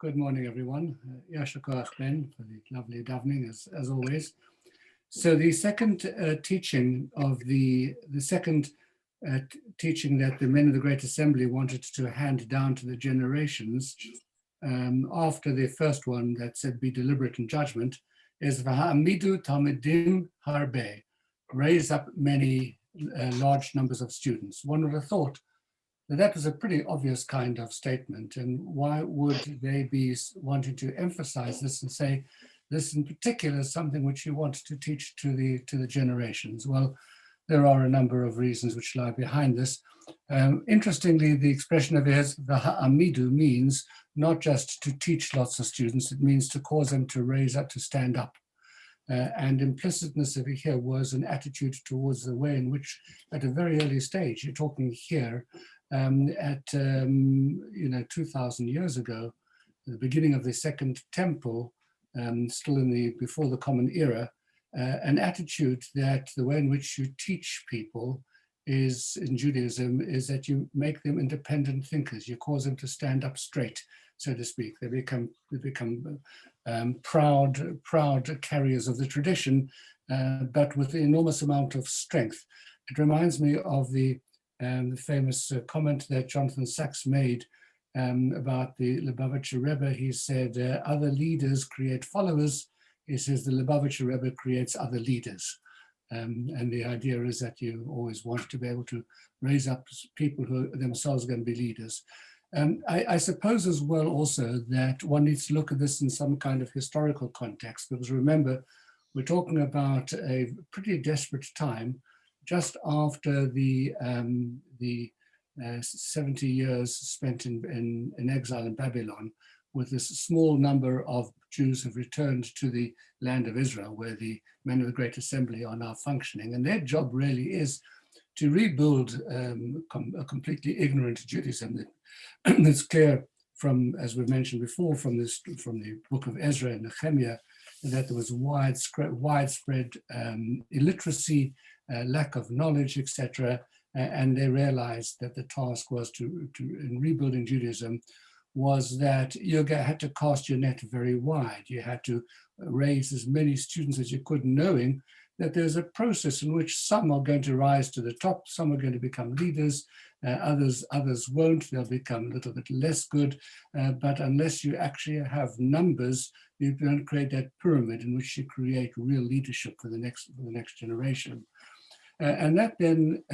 Good morning, everyone. Yasha Koach Ben for the lovely davening, as always. So the second teaching of the second teaching that the men of the Great Assembly wanted to hand down to the generations after the first one that said be deliberate in judgment is V'ha'amidu Talmidim Harbe, raise up many large numbers of students. One would have thought that was a pretty obvious kind of statement. And why would they be wanting to emphasize this and say this in particular is something which you want to teach to the generations? Well, there are a number of reasons which lie behind this. Interestingly, the expression of the ha'amidu means not just to teach lots of students, it means to cause them to raise up, to stand up. And implicitness over here was an attitude towards the way in which, at a very early stage, you're talking here, at 2,000 years ago, the beginning of the Second Temple, still before the Common Era, an attitude that the way in which you teach people is in Judaism is that you make them independent thinkers. You cause them to stand up straight, so to speak. They become proud carriers of the tradition, but with an enormous amount of strength. It reminds me of the famous comment that Jonathan Sacks made about the Lubavitcher Rebbe. He said, other leaders create followers. He says the Lubavitcher Rebbe creates other leaders. And the idea is that you always want to be able to raise up people who themselves are going to be leaders. I suppose as well also that one needs to look at this in some kind of historical context, because remember, we're talking about a pretty desperate time just after the 70 years spent in exile in Babylon, with this small number of Jews have returned to the land of Israel, where the men of the Great Assembly are now functioning. And their job really is to rebuild a completely ignorant Judaism. It's clear from, as we've mentioned before, from the book of Ezra and Nehemiah, that there was widespread illiteracy, lack of knowledge, etc. And they realized that the task was in rebuilding Judaism was that you had to cast your net very wide. You had to raise as many students as you could, knowing that there's a process in which some are going to rise to the top, some are going to become leaders, others won't, they'll become a little bit less good, but unless you actually have numbers, you don't create that pyramid in which you create real leadership for the next generation. And that then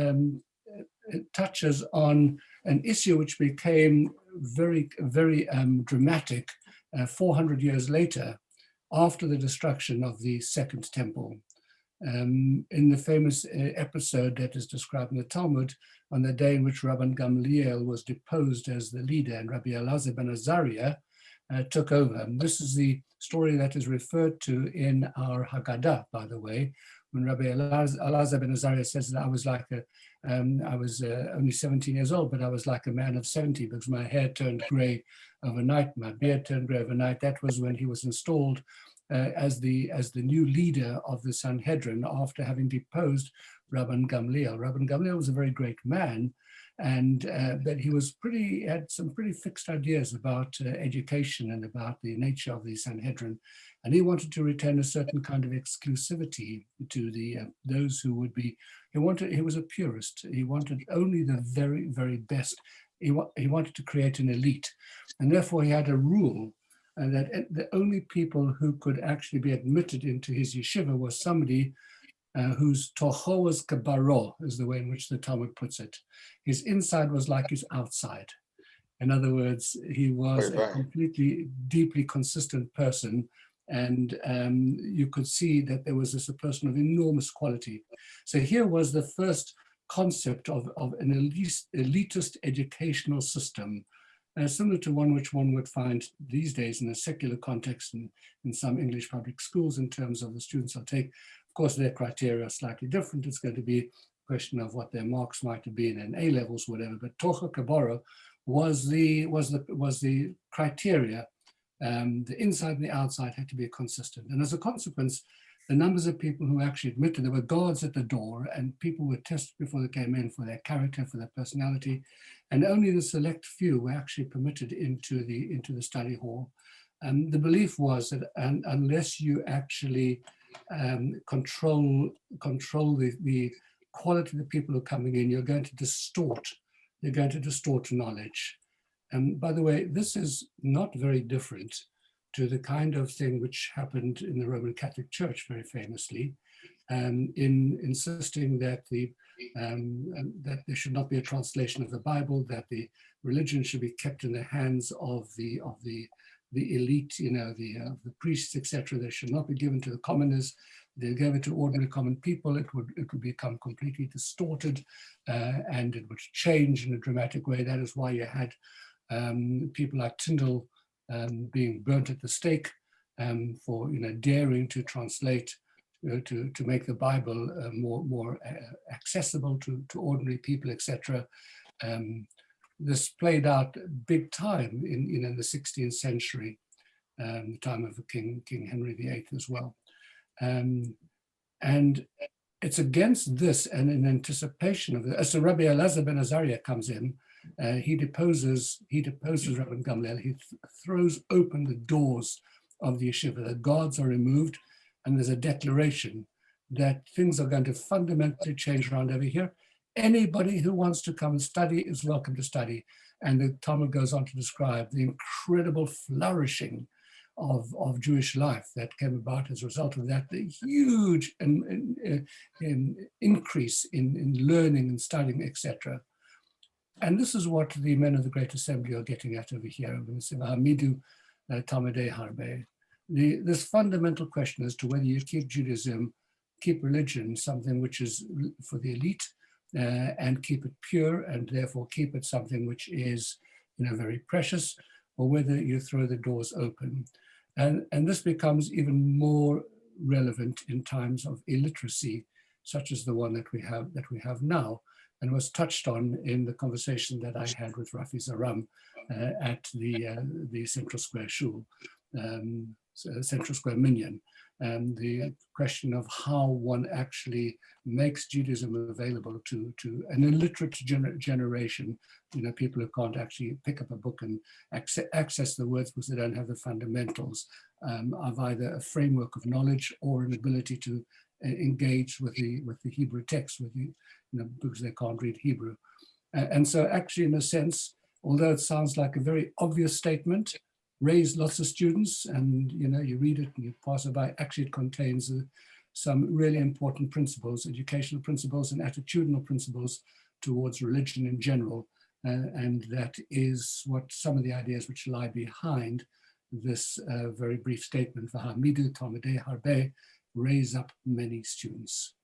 touches on an issue which became very, very dramatic 400 years later, after the destruction of the Second Temple. In the famous episode that is described in the Talmud, on the day in which Rabban Gamliel was deposed as the leader and Rabbi Elazar ben Azariah took over. And this is the story that is referred to in our Haggadah, by the way, when Rabbi Elazar ben Azariah says that I was only 17 years old, but I was like a man of 70 because my hair turned gray overnight, my beard turned gray overnight. That was when he was installed as the new leader of the Sanhedrin after having deposed Rabban Gamliel. Rabban Gamliel was a very great man, and but he had some pretty fixed ideas about education and about the nature of the Sanhedrin, and he wanted to retain a certain kind of exclusivity to those who would be. He was a purist. He wanted only the very, very best. He wanted to create an elite, and therefore he had a rule that the only people who could actually be admitted into his yeshiva was somebody whose tocho was kabaro, is the way in which the Talmud puts it. His inside was like his outside. In other words, he was a completely, deeply consistent person, and you could see that there was a person of enormous quality. So here was the first concept of an elitist educational system, similar to one which one would find these days in a secular context in some English public schools in terms of the students they'll take. Of course, their criteria are slightly different. It's going to be a question of what their marks might have been in A levels, whatever. But Tocha Kabara was the criteria. The inside and the outside had to be consistent. And as a consequence, the numbers of people who actually admitted, there were guards at the door, and people were tested before they came in for their character, for their personality, and only the select few were actually permitted into the study hall. The belief was that unless you actually control the quality of the people who are coming in, you're going to distort knowledge. And by the way, this is not very different to the kind of thing which happened in the Roman Catholic Church very famously, in insisting that that there should not be a translation of the Bible, that the religion should be kept in the hands of the elite, the priests, etc. They should not be given to the commoners. They gave it to ordinary common people. It would become completely distorted, and it would change in a dramatic way. That is why you had people like Tyndale being burnt at the stake for daring to translate, to make the Bible more accessible to ordinary people, etc. This played out big time in the 16th century, the time of King Henry VIII as well. And it's against this and in anticipation of it. So Rabbi Elazar ben Azariah comes in, he deposes Rabbi Gamliel, he throws open the doors of the yeshiva, the guards are removed, and there's a declaration that things are going to fundamentally change around over here. Anybody who wants to come and study is welcome to study. And the Talmud goes on to describe the incredible flourishing of Jewish life that came about as a result of that, the huge increase in learning and studying, etc. And this is what the men of the Great Assembly are getting at over here. Hamidu Talmidei Harbe. This fundamental question as to whether you keep Judaism, keep religion, something which is for the elite, and keep it pure, and therefore keep it something which is very precious, or whether you throw the doors open. And this becomes even more relevant in times of illiteracy, such as the one that we have now, and was touched on in the conversation that I had with Rafi Zaram at the Central Square Shul, Central Square Minyan. The question of how one actually makes Judaism available to an illiterate generation, people who can't actually pick up a book and access the words because they don't have the fundamentals of either a framework of knowledge or an ability to engage with the Hebrew text, because they can't read Hebrew. And so actually, in a sense, although it sounds like a very obvious statement, raise lots of students, and you read it and you pass it by, actually it contains some really important principles, educational principles and attitudinal principles towards religion in general. And that is what some of the ideas which lie behind this very brief statement, V'hamidu Talmidei Harbe, raise up many students.